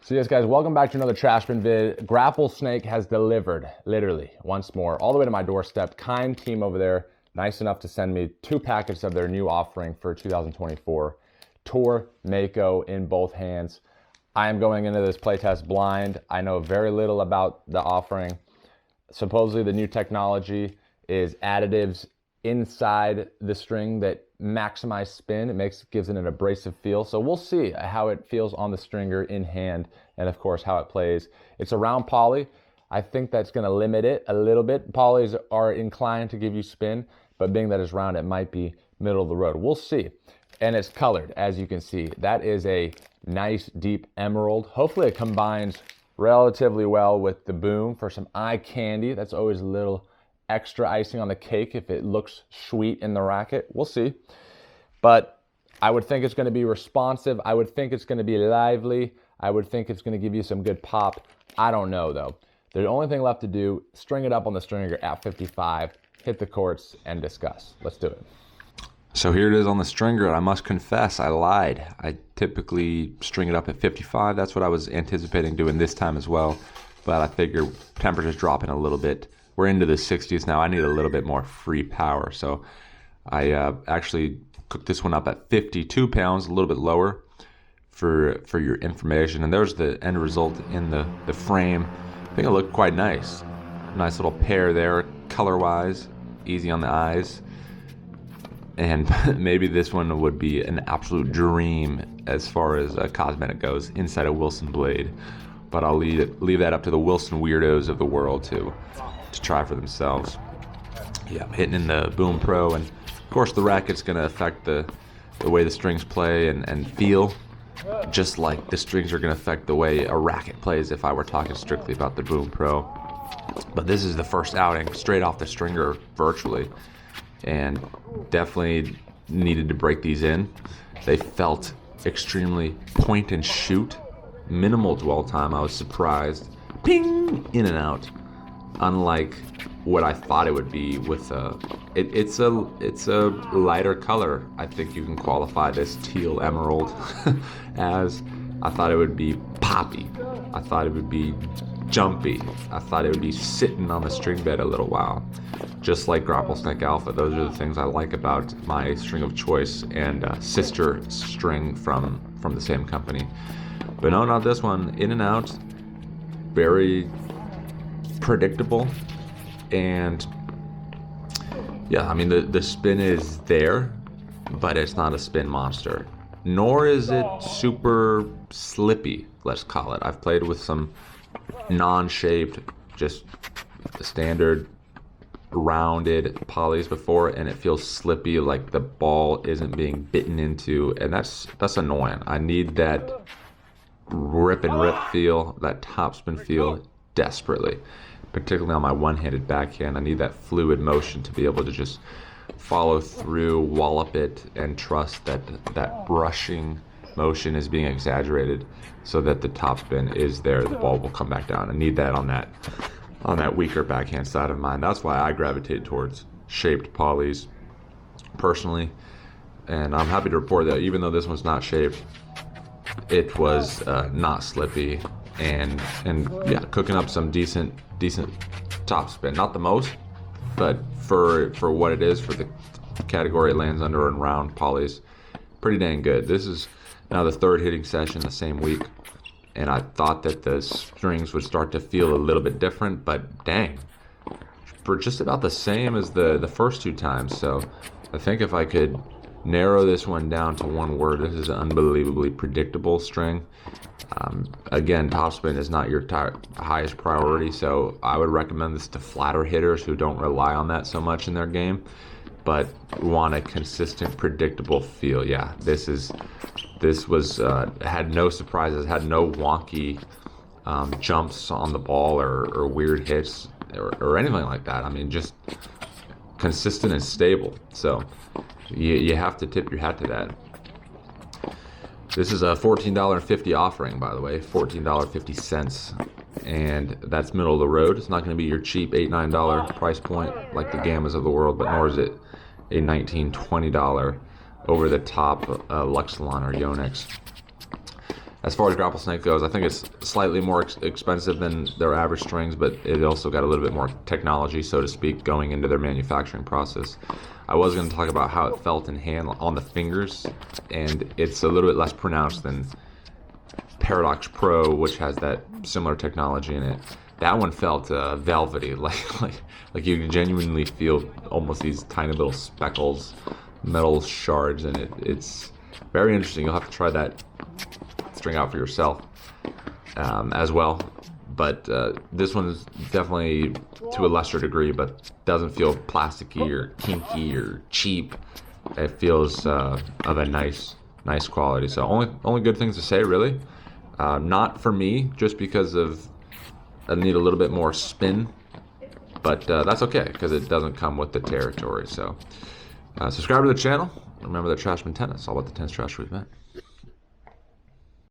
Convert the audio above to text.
So yes guys, welcome back to another trash bin vid. Grapplesnake has delivered, literally, once more, all the way to my doorstep. Kind team over there, nice enough to send me 2 packets of their new offering for 2024. Tour Mako in both hands. I am going into this playtest blind. I know very little about the offering. Supposedly the new technology is additives inside the string that maximize spin. It gives it an abrasive feel. So we'll see how it feels on the stringer in hand, and of course how it plays. It's a round poly. I think that's going to limit it a little bit. Polys are inclined to give you spin, but being that it's round, it might be middle of the road. We'll see. And it's colored, as you can see. That is a nice deep emerald. Hopefully it combines relatively well with the boom for some eye candy. That's always a little extra icing on the cake if it looks sweet in the racket. We'll see. But I would think it's going to be responsive. I would think it's going to be lively. I would think it's going to give you some good pop. I don't know though. The only thing left to do, string it up on the stringer at 55, hit the courts and discuss. Let's do it. So here it is on the stringer, and I must confess, I lied. I typically string it up at 55. That's what I was anticipating doing this time as well. But I figure temperature's dropping a little bit. We're into the 60s now. I need a little bit more free power. So I actually cooked this one up at 52 pounds, a little bit lower for your information. And there's the end result in the frame. I think it looked quite nice. Nice little pair there, color-wise, easy on the eyes. And maybe this one would be an absolute dream as far as cosmetic goes inside a Wilson blade. But I'll leave that up to the Wilson weirdos of the world to try for themselves. Yeah, I'm hitting in the Boom Pro, and of course the racket's going to affect the way the strings play and feel, just like the strings are going to affect the way a racket plays if I were talking strictly about the Boom Pro. But this is the first outing straight off the stringer virtually, and definitely needed to break these in. They felt extremely point and shoot, minimal dwell time. I was surprised. Ping! In and out. Unlike what I thought it would be with it's a lighter color. I think you can qualify this teal emerald as. I thought it would be poppy. I thought it would be jumpy. I thought it would be sitting on the string bed a little while. Just like Grapplesnake Alpha. Those are the things I like about my string of choice and sister string from the same company. But no, not this one. In and out. Very predictable. And yeah, I mean the spin is there, but it's not a spin monster. Nor is it super slippy, let's call it. I've played with some non-shaped, just standard rounded polys before, and it feels slippy, like the ball isn't being bitten into, and that's annoying. I need that rip and rip feel, that topspin feel desperately, particularly on my one-handed backhand. I need that fluid motion to be able to just follow through, wallop it, and trust that brushing motion is being exaggerated so that the topspin is there, the ball will come back down. I need that on that weaker backhand side of mine. That's why I gravitate towards shaped polys personally. And I'm happy to report that even though this one's not shaped, it was not slippy, and yeah, cooking up some decent topspin. Not the most, but for what it is, for the category it lands under in round polys, pretty dang good. This is now the 3rd hitting session the same week, and I thought that the strings would start to feel a little bit different, but dang, for just about the same as the first 2 times. So I think if I could narrow this one down to one word, this is an unbelievably predictable string. Again, topspin is not your highest priority, so I would recommend this to flatter hitters who don't rely on that so much in their game, but want a consistent, predictable feel. Yeah, this was had no surprises, had no wonky jumps on the ball or weird hits or anything like that. I mean, just consistent and stable. So you have to tip your hat to that. This is a $14.50 offering, by the way, $14.50, and that's middle of the road. It's not going to be your cheap $8, $9 price point like the Gammas of the world, but nor is it a $19, $20 over the top Luxilon or Yonex. As far as Grapplesnake goes, I think it's slightly more expensive than their average strings, but it also got a little bit more technology, so to speak, going into their manufacturing process. I was going to talk about how it felt in hand on the fingers, and it's a little bit less pronounced than Paradox Pro, which has that similar technology in it. That one felt velvety, like you genuinely feel almost these tiny little speckles, metal shards, and it's very interesting. You'll have to try that string out for yourself as well. But this one is definitely to a lesser degree, but doesn't feel plasticky or kinky or cheap. It feels of a nice quality. So only good things to say, really. Not for me, just because I need a little bit more spin, but that's okay because it doesn't come with the territory. So subscribe to the channel. Remember that Trashman Tennis, all about the tennis trash we've met.